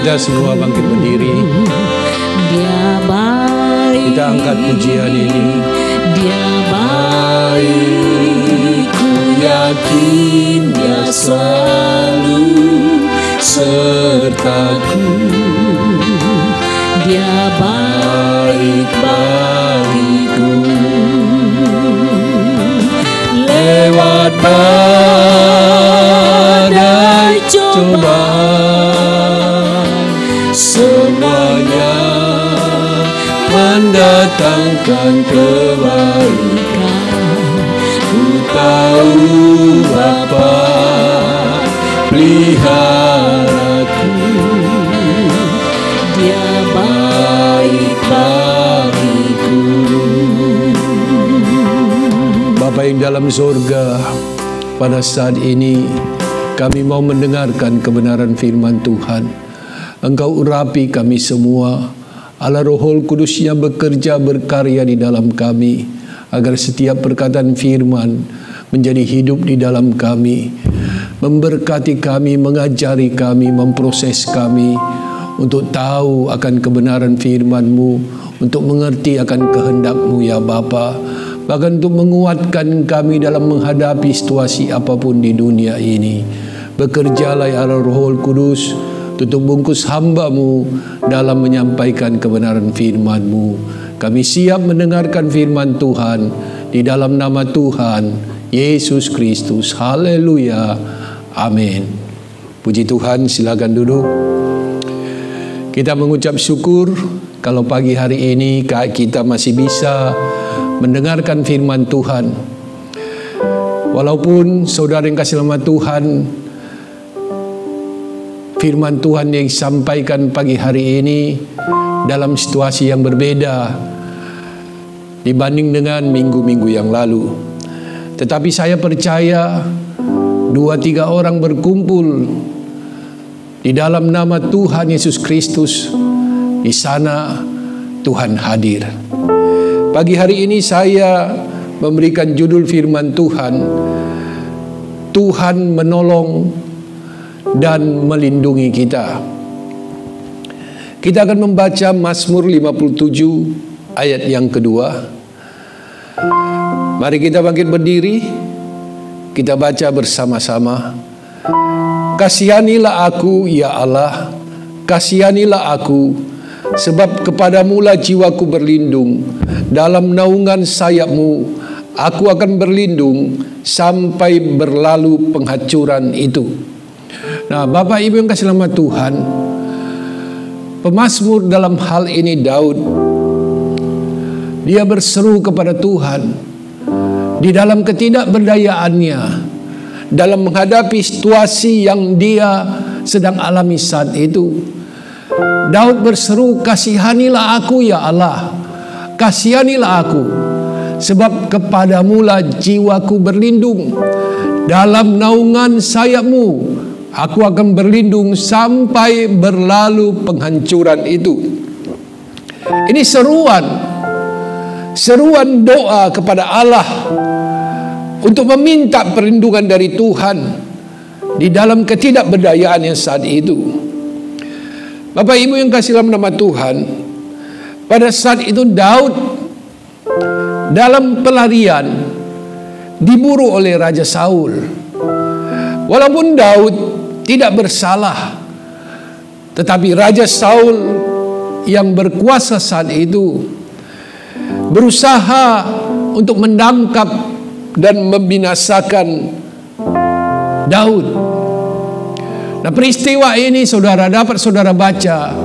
kita semua bangkit berdiri. Dia baik. Kita angkat pujian ini. Dia baik. Ku yakin Dia selalu sertaku. Dia baik bagiku. Lewat badai cobaan, semuanya mendatangkan kebaikan. Ku tahu Bapa peliharaku. Dia baik bagiku. Bapa yang dalam surga, pada saat ini kami mau mendengarkan kebenaran firman Tuhan. Engkau urapi kami semua. Allah Roh Kudus yang bekerja berkarya di dalam kami, agar setiap perkataan firman menjadi hidup di dalam kami, memberkati kami, mengajari kami, memproses kami untuk tahu akan kebenaran firman-Mu, untuk mengerti akan kehendak-Mu ya Bapa, bahkan untuk menguatkan kami dalam menghadapi situasi apapun di dunia ini. Bekerjalah ya Roh Kudus, tutup bungkus hamba-Mu dalam menyampaikan kebenaran firman-Mu. Kami siap mendengarkan firman Tuhan di dalam nama Tuhan Yesus Kristus. Haleluya. Amin. Puji Tuhan, silakan duduk. Kita mengucap syukur kalau pagi hari ini kita masih bisa mendengarkan firman Tuhan. Walaupun saudara yang kasih nama Tuhan, firman Tuhan yang disampaikan pagi hari ini dalam situasi yang berbeda dibanding dengan minggu-minggu yang lalu. Tetapi saya percaya 2-3 orang berkumpul di dalam nama Tuhan Yesus Kristus, di sana Tuhan hadir. Pagi hari ini saya memberikan judul firman Tuhan, Tuhan menolong dan melindungi kita. Kita akan membaca Mazmur 57 ayat yang kedua. Mari kita bangkit berdiri, kita baca bersama-sama. Kasihanilah aku ya Allah, kasihanilah aku, sebab kepadamu-lah jiwaku berlindung. Dalam naungan sayap-Mu aku akan berlindung sampai berlalu penghancuran itu. Nah, Bapak Ibu yang kasih nama Tuhan, pemazmur dalam hal ini Daud, dia berseru kepada Tuhan di dalam ketidakberdayaannya, dalam menghadapi situasi yang dia sedang alami saat itu. Daud berseru, kasihanilah aku ya Allah, kasihanilah aku, sebab kepadamu-lah jiwaku berlindung. Dalam naungan sayap-Mu aku akan berlindung sampai berlalu penghancuran itu. Ini seruan doa kepada Allah untuk meminta perlindungan dari Tuhan di dalam ketidakberdayaan yang saat itu. Bapak Ibu yang kasih dalam nama Tuhan, pada saat itu Daud dalam pelarian diburu oleh Raja Saul. Walaupun Daud tidak bersalah, tetapi Raja Saul yang berkuasa saat itu berusaha untuk menangkap dan membinasakan Daud. Nah, peristiwa ini dapat saudara baca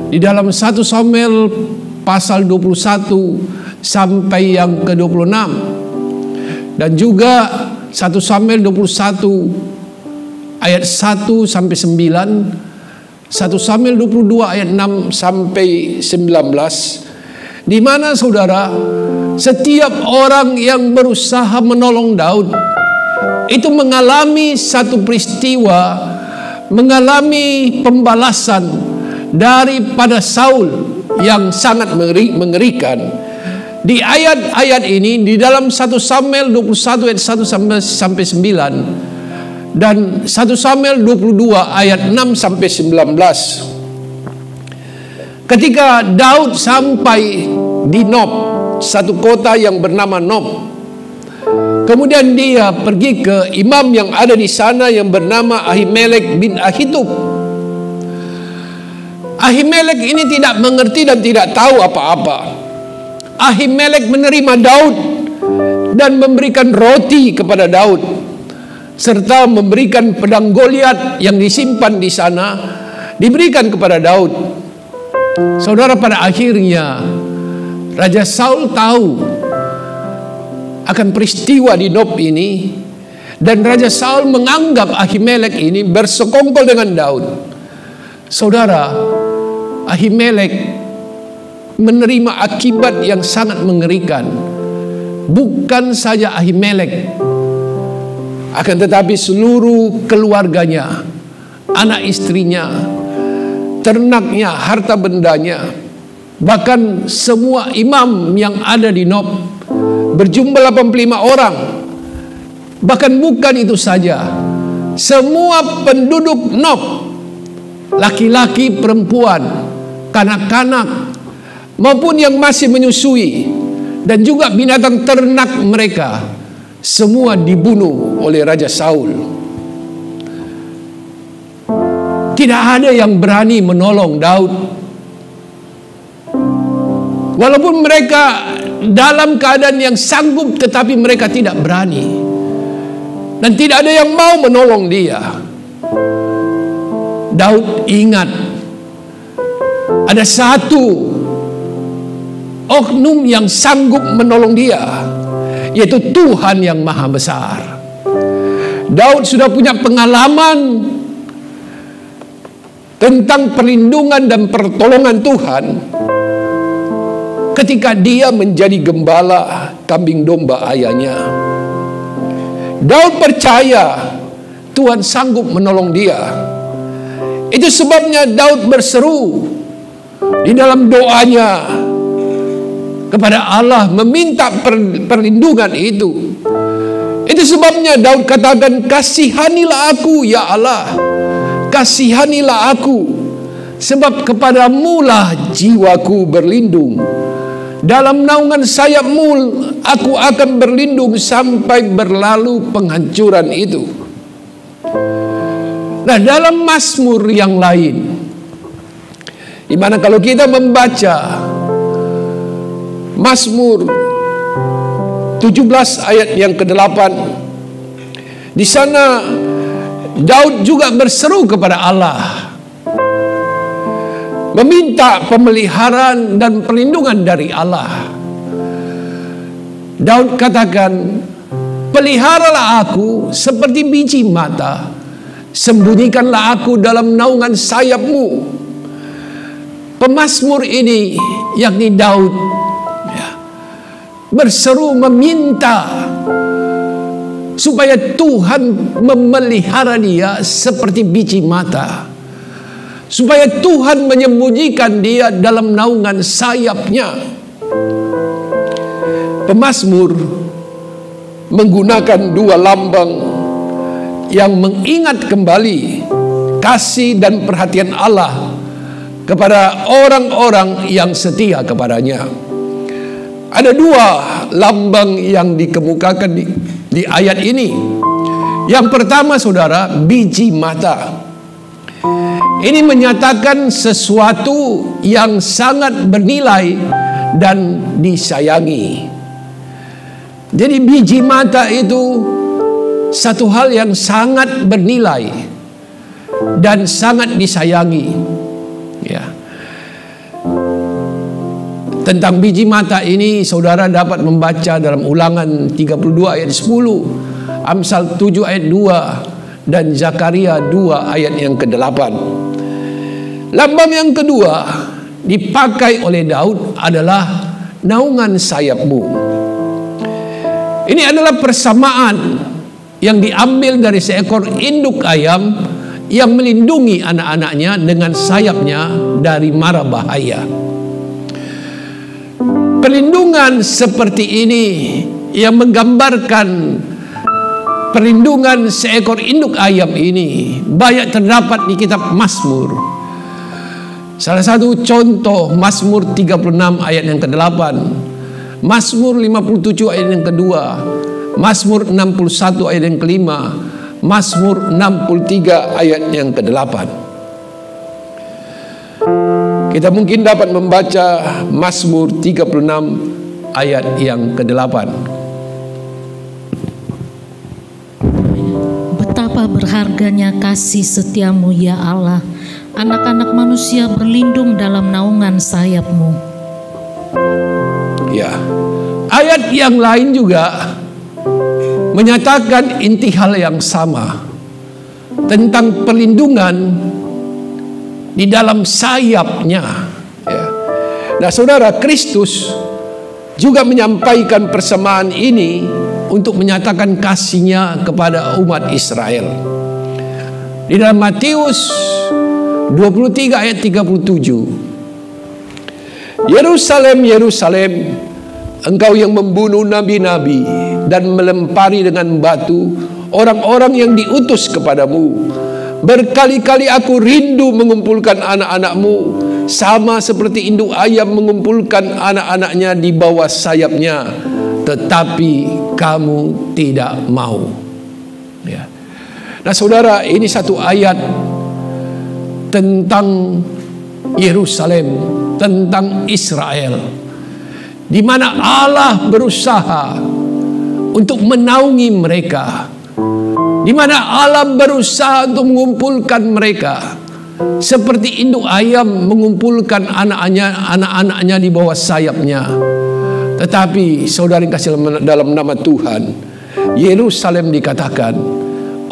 di dalam 1 Samuel pasal 21 sampai yang ke-26, dan juga 1 Samuel 21 ayat 1 sampai 9, 1 Samuel 22 ayat 6 sampai 19, di mana saudara, setiap orang yang berusaha menolong Daud itu mengalami satu peristiwa, mengalami pembalasan daripada Saul yang sangat mengerikan. Di ayat-ayat ini, di dalam 1 Samuel 21 ayat 1 sampai 9 dan 1 Samuel 22 ayat 6 sampai 19, Ketika Daud sampai di Nob, satu kota yang bernama Nob, kemudian dia pergi ke imam yang ada di sana yang bernama Ahimelek bin Ahitub. Ahimelek ini tidak mengerti dan tidak tahu apa-apa. Ahimelek menerima Daud dan memberikan roti kepada Daud, serta memberikan pedang Goliat yang disimpan di sana, diberikan kepada Daud. Saudara, pada akhirnya Raja Saul tahu akan peristiwa di Nob ini, dan Raja Saul menganggap Ahimelek ini bersekongkol dengan Daud. Saudara, Ahimelek menerima akibat yang sangat mengerikan. Bukan saja Ahimelek, akan tetapi seluruh keluarganya, anak istrinya, ternaknya, harta bendanya, bahkan semua imam yang ada di Nob berjumlah 85 orang. Bahkan bukan itu saja, semua penduduk Nob, laki-laki, perempuan, kanak-kanak, maupun yang masih menyusui, dan juga binatang ternak mereka, semua dibunuh oleh Raja Saul. Tidak ada yang berani menolong Daud. Walaupun mereka dalam keadaan yang sanggup, tetapi mereka tidak berani. Dan tidak ada yang mau menolong dia. Daud ingat ada satu oknum yang sanggup menolong dia, yaitu Tuhan yang Maha Besar. Daud sudah punya pengalaman tentang perlindungan dan pertolongan Tuhan ketika dia menjadi gembala kambing domba ayahnya. Daud percaya Tuhan sanggup menolong dia. Itu sebabnya Daud berseru di dalam doanya kepada Allah, meminta perlindungan itu. Itu sebabnya Daud katakan, kasihanilah aku ya Allah, kasihanilah aku, sebab kepadamu lah jiwaku berlindung. Dalam naungan sayapmu aku akan berlindung sampai berlalu penghancuran itu. Nah, dalam Mazmur yang lain, di mana kalau kita membaca Mazmur 17 ayat yang ke-8, di sana Daud juga berseru kepada Allah, meminta pemeliharaan dan perlindungan dari Allah. Daud katakan, peliharalah aku seperti biji mata, sembunyikanlah aku dalam naungan sayapmu. Pemazmur ini, yakni Daud, berseru meminta supaya Tuhan memelihara dia seperti biji mata, supaya Tuhan menyembunyikan dia dalam naungan sayapnya. Pemazmur menggunakan dua lambang yang mengingat kembali kasih dan perhatian Allah kepada orang-orang yang setia kepadanya. Ada dua lambang yang dikemukakan di ayat ini. Yang pertama, saudara, biji mata. Ini menyatakan sesuatu yang sangat bernilai dan disayangi. Jadi biji mata itu satu hal yang sangat bernilai dan sangat disayangi. Ya. Tentang biji mata ini saudara dapat membaca dalam Ulangan 32 ayat 10, Amsal 7 ayat 2, dan Zakaria 2 ayat yang ke-8. Lambang yang kedua dipakai oleh Daud adalah naungan sayapmu. Ini adalah persamaan yang diambil dari seekor induk ayam yang melindungi anak-anaknya dengan sayapnya dari mara bahaya. Perlindungan seperti ini yang menggambarkan perlindungan seekor induk ayam ini banyak terdapat di kitab Mazmur. Salah satu contoh Mazmur 36 ayat yang ke-8, Mazmur 57 ayat yang kedua, Mazmur 61 ayat yang ke-5, Mazmur 63 ayat yang ke-8. Kita mungkin dapat membaca Mazmur 36 ayat yang ke-8. Betapa berharganya kasih setiamu ya Allah. Anak-anak manusia berlindung dalam naungan sayap-Mu. Ya, ayat yang lain juga menyatakan inti hal yang sama tentang perlindungan di dalam sayapnya. Ya. Nah, saudara, Kristus juga menyampaikan persamaan ini untuk menyatakan kasih-Nya kepada umat Israel. Di dalam Matius 23 ayat 37. Yerusalem, Yerusalem, engkau yang membunuh nabi-nabi dan melempari dengan batu orang-orang yang diutus kepadamu. Berkali-kali aku rindu mengumpulkan anak-anakmu, sama seperti induk ayam mengumpulkan anak-anaknya di bawah sayapnya, tetapi kamu tidak mau. Ya. Nah, saudara, ini satu ayat tentang Yerusalem, tentang Israel, di mana Allah berusaha untuk menaungi mereka, di mana Allah berusaha untuk mengumpulkan mereka, seperti induk ayam mengumpulkan anak-anaknya di bawah sayapnya. Tetapi saudara yang kasih dalam nama Tuhan, Yerusalem dikatakan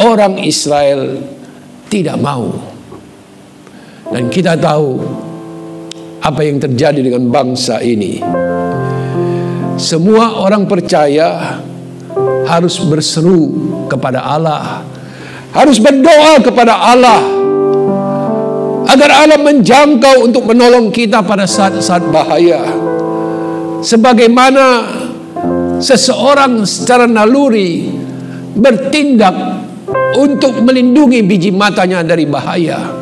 orang Israel tidak mau. Dan kita tahu apa yang terjadi dengan bangsa ini. Semua orang percaya harus berseru kepada Allah, harus berdoa kepada Allah, agar Allah menjangkau untuk menolong kita pada saat-saat bahaya. Sebagaimana seseorang secara naluri bertindak untuk melindungi biji matanya dari bahaya,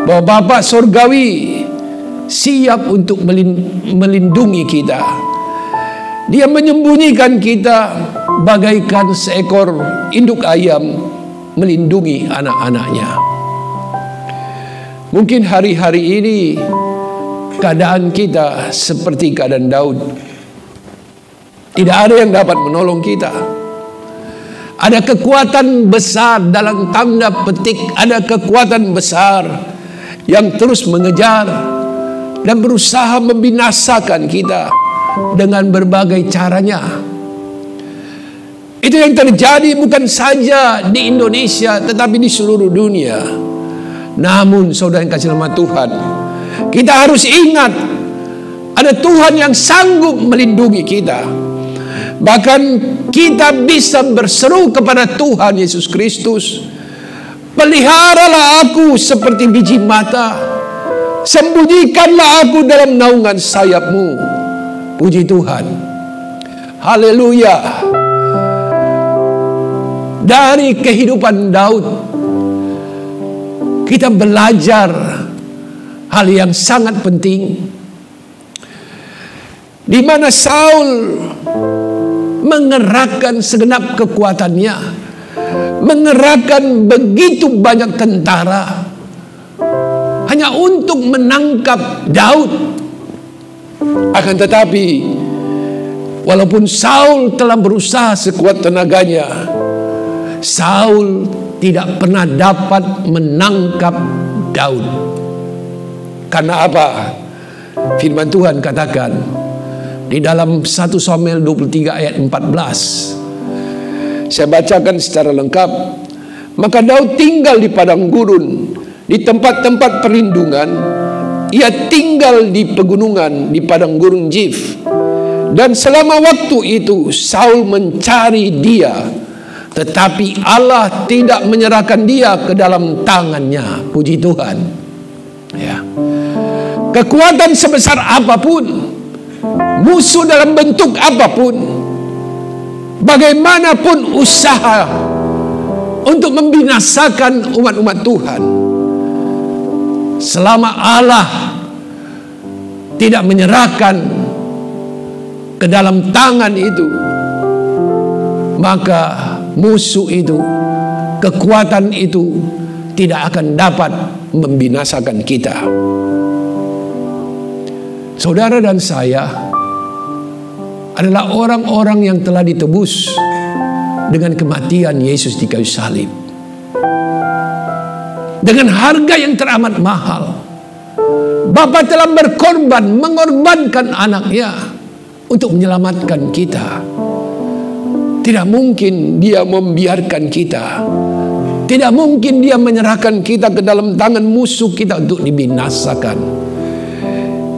bahwa Bapa Surgawi siap untuk melindungi kita. Dia menyembunyikan kita bagaikan seekor induk ayam melindungi anak-anaknya. Mungkin hari-hari ini keadaan kita seperti keadaan Daud. Tidak ada yang dapat menolong kita. Ada kekuatan besar, dalam tanda petik ada kekuatan besar yang terus mengejar dan berusaha membinasakan kita dengan berbagai caranya. Itu yang terjadi bukan saja di Indonesia, tetapi di seluruh dunia. Namun saudara yang kasih nama Tuhan, kita harus ingat ada Tuhan yang sanggup melindungi kita. Bahkan kita bisa berseru kepada Tuhan Yesus Kristus, peliharalah aku seperti biji mata, sembunyikanlah aku dalam naungan sayap-Mu. Puji Tuhan. Haleluya. Dari kehidupan Daud kita belajar hal yang sangat penting, di mana Saul mengerahkan segenap kekuatannya, mengerahkan begitu banyak tentara hanya untuk menangkap Daud. Akan tetapi walaupun Saul telah berusaha sekuat tenaganya, Saul tidak pernah dapat menangkap Daud. Karena apa? Firman Tuhan katakan di dalam 1 Samuel 23 ayat 14. Saya bacakan secara lengkap. Maka Daud tinggal di padang gurun, di tempat-tempat perlindungan. Ia tinggal di pegunungan, di padang gurun Zif. Dan selama waktu itu Saul mencari dia, tetapi Allah tidak menyerahkan dia ke dalam tangannya. Puji Tuhan. Ya. Kekuatan sebesar apapun, musuh dalam bentuk apapun, bagaimanapun usaha untuk membinasakan umat-umat Tuhan, selama Allah tidak menyerahkan ke dalam tangan itu, maka musuh itu, kekuatan itu tidak akan dapat membinasakan kita. Saudara dan saya adalah orang-orang yang telah ditebus dengan kematian Yesus di kayu salib, dengan harga yang teramat mahal. Bapa telah berkorban, mengorbankan anaknya untuk menyelamatkan kita. Tidak mungkin dia membiarkan kita. Tidak mungkin dia menyerahkan kita ke dalam tangan musuh kita untuk dibinasakan.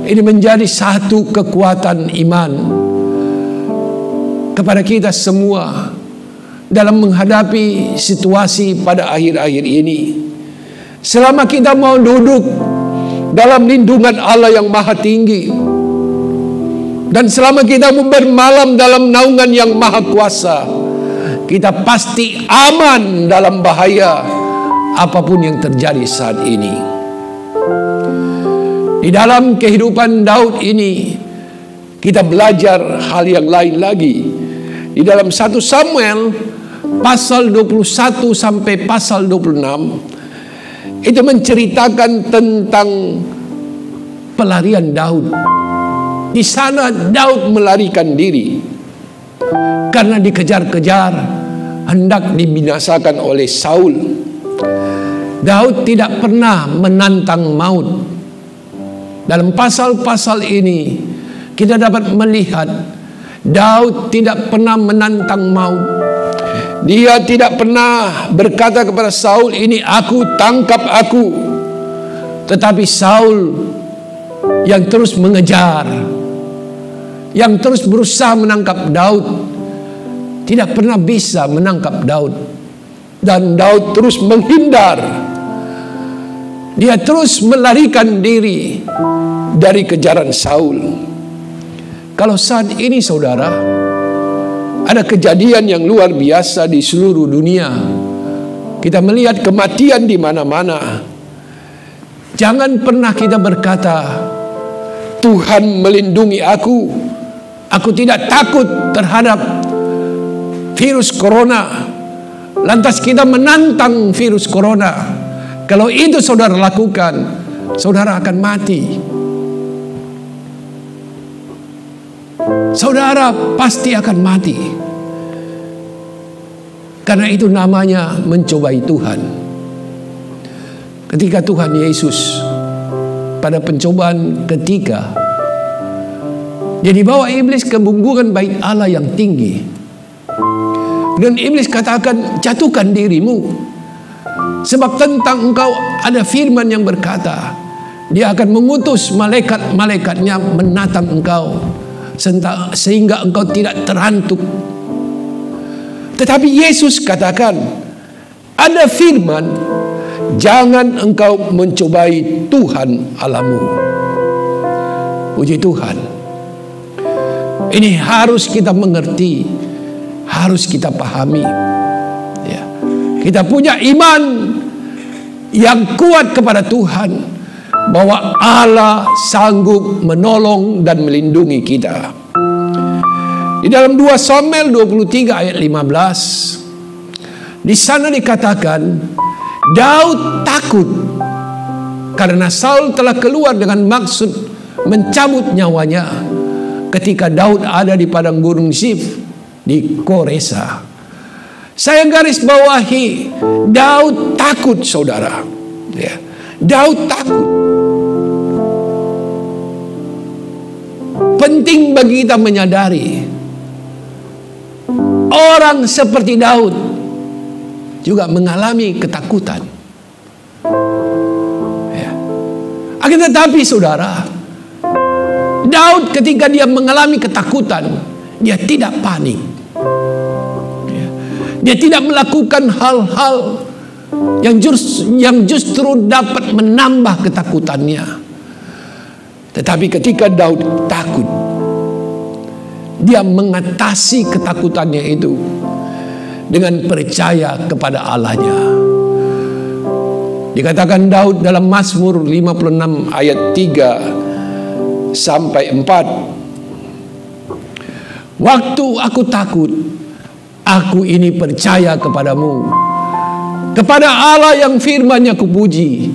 Ini menjadi satu kekuatan iman kepada kita semua dalam menghadapi situasi pada akhir-akhir ini. Selama kita mau duduk dalam lindungan Allah yang maha tinggi, dan selama kita bermalam dalam naungan yang maha kuasa, kita pasti aman dalam bahaya apapun yang terjadi saat ini. Di dalam kehidupan Daud ini, kita belajar hal yang lain lagi. Di dalam 1 Samuel pasal 21 sampai pasal 26, itu menceritakan tentang pelarian Daud. Di sana Daud melarikan diri karena dikejar-kejar, hendak dibinasakan oleh Saul. Daud tidak pernah menantang maut. Dalam pasal-pasal ini kita dapat melihat Daud tidak pernah menantang maut. Dia tidak pernah berkata kepada Saul, "Ini aku, tangkap aku." Tetapi Saul yang terus mengejar, yang terus berusaha menangkap Daud, tidak pernah bisa menangkap Daud. Dan Daud terus menghindar. Dia terus melarikan diri dari kejaran Saul. Kalau saat ini saudara, ada kejadian yang luar biasa di seluruh dunia, kita melihat kematian di mana-mana, jangan pernah kita berkata, "Tuhan melindungi aku tidak takut terhadap virus corona." Lantas kita menantang virus corona. Kalau itu saudara lakukan, saudara akan mati. Saudara pasti akan mati. Karena itu namanya mencobai Tuhan. Ketika Tuhan Yesus pada pencobaan ketiga, dia dibawa iblis ke bumbungan bait Allah yang tinggi. Dan iblis katakan, "Jatuhkan dirimu. Sebab tentang engkau ada firman yang berkata, dia akan mengutus malaikat-malaikatnya menatang engkau, sehingga engkau tidak terantuk." Tetapi Yesus katakan, ada firman, "Jangan engkau mencobai Tuhan Allahmu." Puji Tuhan. Ini harus kita mengerti, harus kita pahami. Ya. Kita punya iman yang kuat kepada Tuhan, bahwa Allah sanggup menolong dan melindungi kita. Di dalam 2 Samuel 23 ayat 15, di sana dikatakan Daud takut karena Saul telah keluar dengan maksud mencabut nyawanya ketika Daud ada di padang gunung Zif di Koresa. Saya garis bawahi, Daud takut saudara. Ya, Daud takut. Penting bagi kita menyadari, orang seperti Daud juga mengalami ketakutan. Ya. Akan tetapi saudara, Daud ketika dia mengalami ketakutan, dia tidak panik. Ya. Dia tidak melakukan hal-hal yang justru dapat menambah ketakutannya. Tetapi ketika Daud takut, dia mengatasi ketakutannya itu dengan percaya kepada Allahnya. Dikatakan Daud dalam Mazmur 56 ayat 3 sampai 4. Waktu aku takut, aku ini percaya kepadamu. Kepada Allah yang firman-Nya kupuji.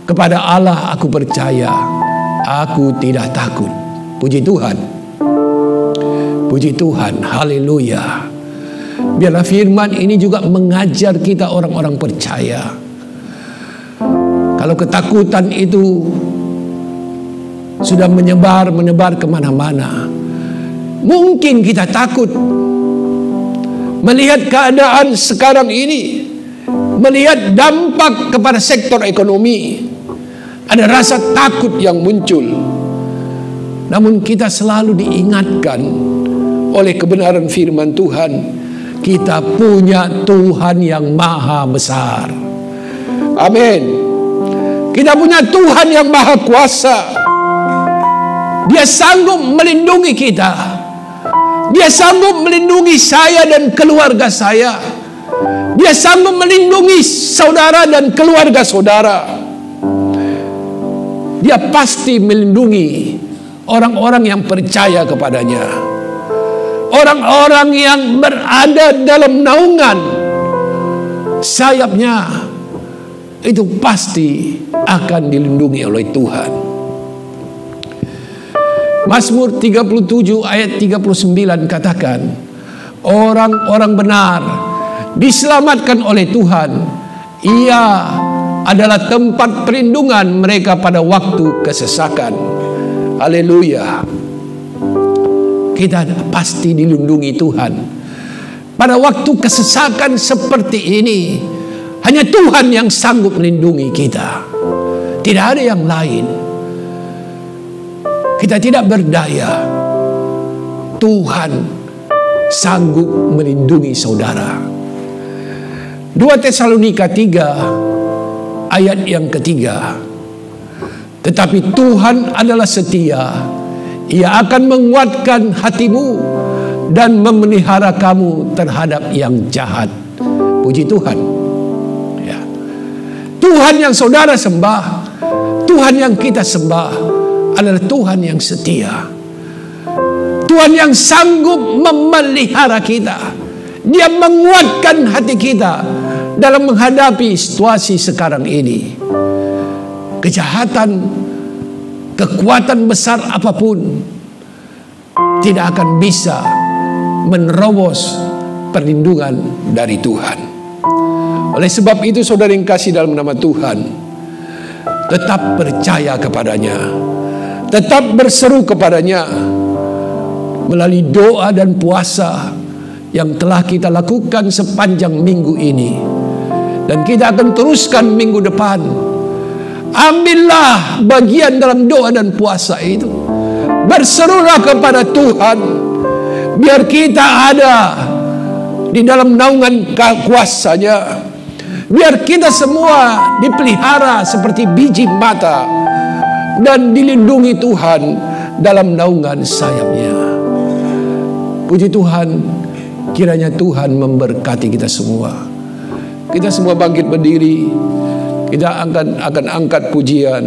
Kepada Allah aku percaya. Aku tidak takut. Puji Tuhan. Puji Tuhan. Haleluya. Biarlah firman ini juga mengajar kita orang-orang percaya. Kalau ketakutan itu sudah menyebar kemana-mana, mungkin kita takut melihat keadaan sekarang ini, melihat dampak kepada sektor ekonomi. Ada rasa takut yang muncul. Namun kita selalu diingatkan oleh kebenaran firman Tuhan, kita punya Tuhan yang maha besar. Amin. Kita punya Tuhan yang maha kuasa. Dia sanggup melindungi kita. Dia sanggup melindungi saya dan keluarga saya. Dia sanggup melindungi saudara dan keluarga saudara. Dia pasti melindungi orang-orang yang percaya kepadanya. Orang-orang yang berada dalam naungan sayapnya itu pasti akan dilindungi oleh Tuhan. Mazmur 37 ayat 39 katakan, orang-orang benar diselamatkan oleh Tuhan. Ia adalah tempat perlindungan mereka pada waktu kesesakan. Haleluya. Kita pasti dilindungi Tuhan. Pada waktu kesesakan seperti ini, hanya Tuhan yang sanggup melindungi kita. Tidak ada yang lain. Kita tidak berdaya. Tuhan sanggup melindungi saudara. 2 Tesalonika 3 ayat yang ketiga. Tetapi Tuhan adalah setia. Ia akan menguatkan hatimu dan memelihara kamu terhadap yang jahat. Puji Tuhan. Ya. Tuhan yang saudara sembah, Tuhan yang kita sembah adalah Tuhan yang setia. Tuhan yang sanggup memelihara kita. Dia menguatkan hati kita dalam menghadapi situasi sekarang ini. Kejahatan, kekuatan besar apapun tidak akan bisa menerobos perlindungan dari Tuhan. Oleh sebab itu, saudara yang kasih dalam nama Tuhan, tetap percaya kepadanya, tetap berseru kepadanya melalui doa dan puasa yang telah kita lakukan sepanjang minggu ini, dan kita akan teruskan minggu depan. Ambillah bagian dalam doa dan puasa itu. Berserulah kepada Tuhan, biar kita ada di dalam naungan kuasa-Nya. Biar kita semua dipelihara seperti biji mata dan dilindungi Tuhan dalam naungan sayap-Nya. Puji Tuhan, kiranya Tuhan memberkati kita semua. Kita semua bangkit berdiri. Kita akan angkat pujian.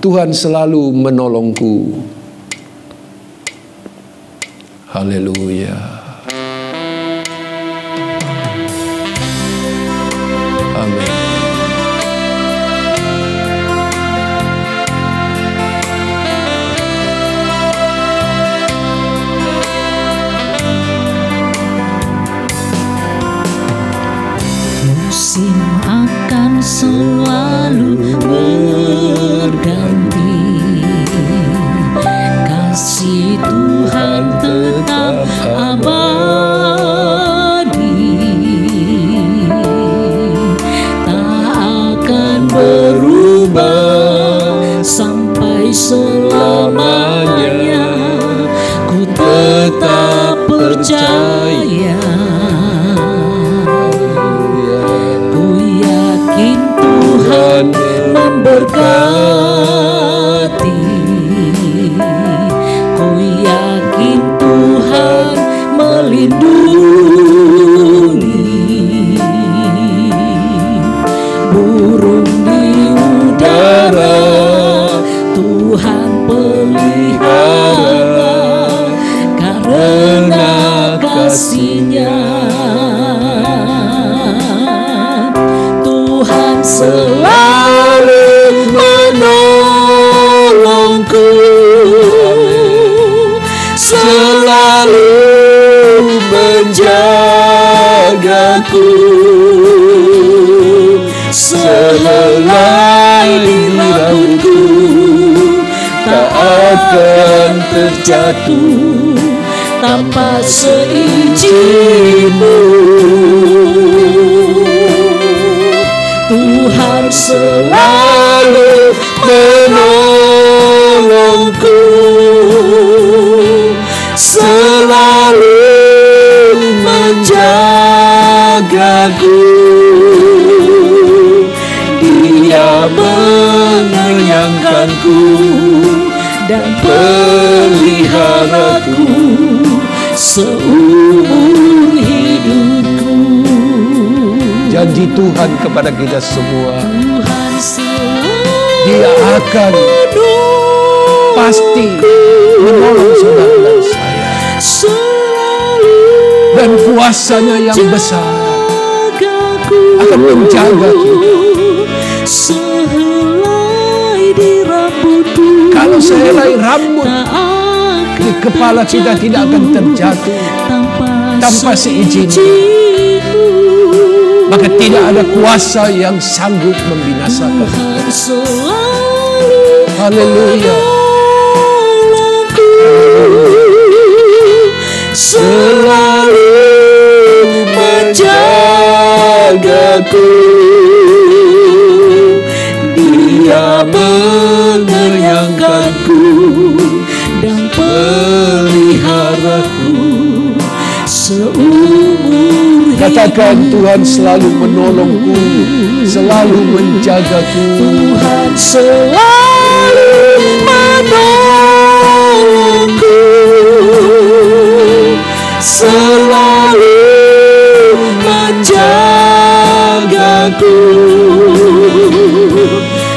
Tuhan selalu menolongku. Haleluya. Amin. Musim akan selalu berganti, kasih Tuhan tetap abadi, tak akan berubah sampai selamanya. Ku tetap percaya, Tuhan memberkati. karena kasih-Nya. Tuhan selalu menolongku, selalu menjagaku, sehelai rambutku tak akan terjatuh tanpa seizin-Mu. Tuhan selalu menolongku, selalu menjagaku. Dia mengenyangkanku dan peliharaku seumur hidupku. Janji Tuhan kepada kita semua, Tuhan selalu Dia akan pasti menolong saudara dan saya, dan kuasa-Nya yang besar akan menjaga kita. Sehelai di rambutku, Kalau sehelai rambut di kepala kita tidak akan terjatuh tanpa seizin-Mu, maka tidak ada kuasa yang sanggup membinasakan. Haleluya. Selalu menjagaku, Dia mengenyangkanku dan peliharaku seumur hidupku. Katakan, Tuhan selalu menolongku, selalu menjagaku. Tuhan selalu menolongku, selalu menjagaku,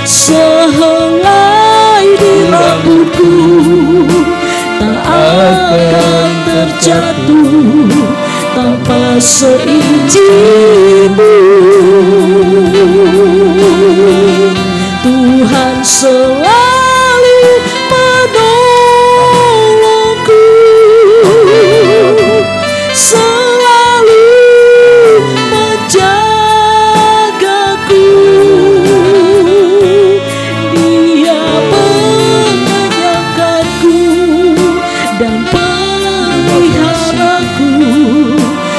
sehelai di rambutku tak akan terjatuh tanpa seizin-Mu. Tuhan selalu menolongku, selalu menjagaku. Dia mengenyangkanku dan peliharaku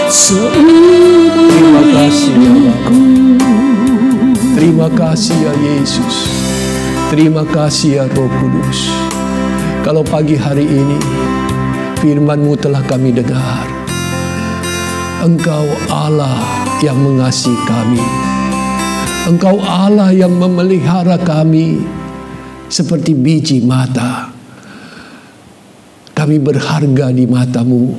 seumur hidupku. Terima kasih ya Yesus. Terima kasih ya Roh Kudus. Kalau pagi hari ini firman-Mu telah kami dengar, Engkau Allah yang mengasihi kami. Engkau Allah yang memelihara kami seperti biji mata. Kami berharga di mata-Mu.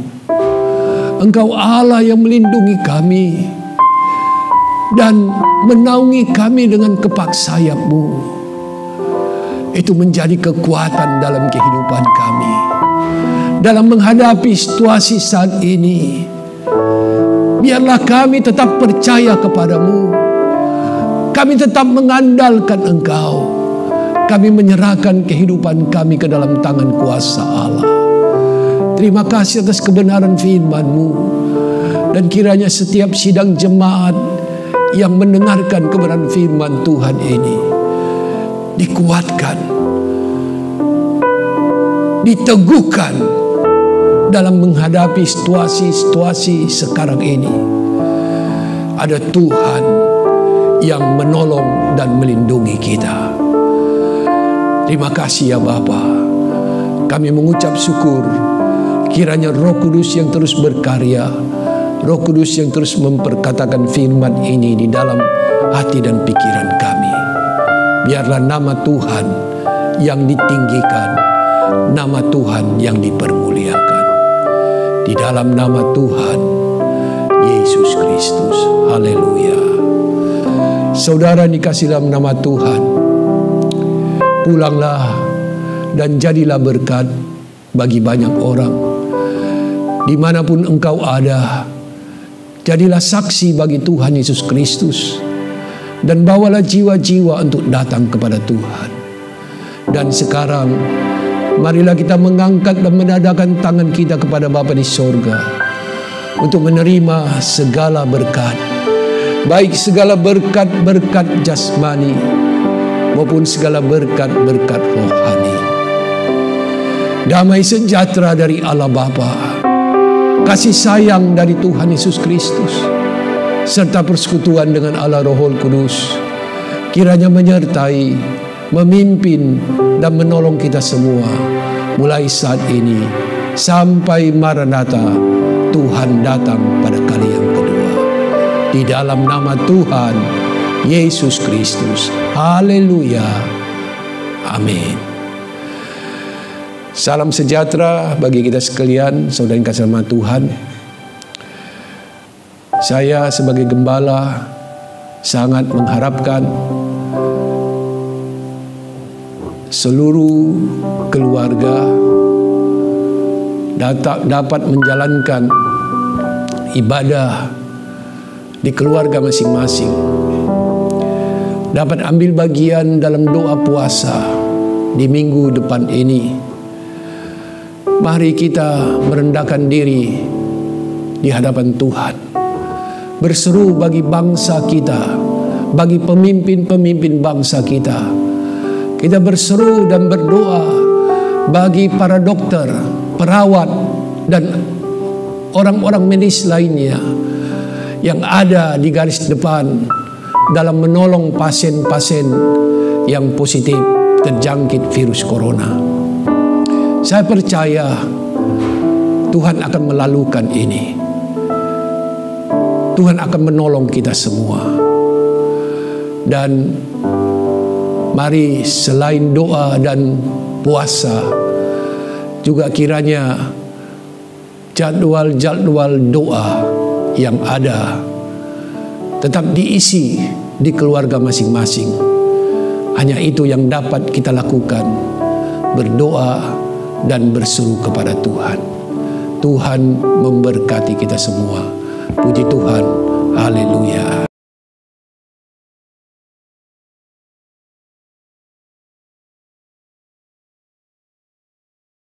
Engkau Allah yang melindungi kami dan menaungi kami dengan kepak sayap-Mu. Itu menjadi kekuatan dalam kehidupan kami. Dalam menghadapi situasi saat ini, biarlah kami tetap percaya kepada-Mu. Kami tetap mengandalkan Engkau. Kami menyerahkan kehidupan kami ke dalam tangan kuasa Allah. Terima kasih atas kebenaran firman-Mu. Dan kiranya setiap sidang jemaat yang mendengarkan kebenaran firman Tuhan ini dikuatkan, diteguhkan dalam menghadapi situasi-situasi sekarang ini. Ada Tuhan yang menolong dan melindungi kita. Terima kasih ya Bapa. Kami mengucap syukur. Kiranya Roh Kudus yang terus berkarya, Roh Kudus yang terus memperkatakan firman ini di dalam hati dan pikiran kami. Biarlah nama Tuhan yang ditinggikan, nama Tuhan yang dipermuliakan. Di dalam nama Tuhan Yesus Kristus. Haleluya. Saudara dikasih dalam nama Tuhan, pulanglah dan jadilah berkat bagi banyak orang. Dimanapun engkau ada, jadilah saksi bagi Tuhan Yesus Kristus, dan bawalah jiwa-jiwa untuk datang kepada Tuhan. Dan sekarang, marilah kita mengangkat dan menadahkan tangan kita kepada Bapa di sorga untuk menerima segala berkat, baik segala berkat-berkat jasmani maupun segala berkat-berkat rohani. Damai sejahtera dari Allah Bapa, kasih sayang dari Tuhan Yesus Kristus, serta persekutuan dengan Allah Roh Kudus, kiranya menyertai, memimpin, dan menolong kita semua, mulai saat ini sampai Maranatha, Tuhan datang pada kali yang kedua. Di dalam nama Tuhan Yesus Kristus. Haleluya. Amin. Salam sejahtera bagi kita sekalian, saudara yang kasih nama Tuhan. Saya sebagai gembala sangat mengharapkan seluruh keluarga dapat menjalankan ibadah di keluarga masing-masing, dapat ambil bagian dalam doa puasa di minggu depan ini. Mari kita merendahkan diri di hadapan Tuhan, berseru bagi bangsa kita, bagi pemimpin-pemimpin bangsa kita. Kita berseru dan berdoa bagi para dokter, perawat, dan orang-orang medis lainnya yang ada di garis depan dalam menolong pasien-pasien yang positif terjangkit virus corona. Saya percaya Tuhan akan melalukan ini. Tuhan akan menolong kita semua. Dan mari selain doa dan puasa, juga kiranya jadwal-jadwal doa yang ada tetap diisi di keluarga masing-masing. Hanya itu yang dapat kita lakukan, berdoa dan berseru kepada Tuhan. Tuhan memberkati kita semua. Puji Tuhan. Haleluya.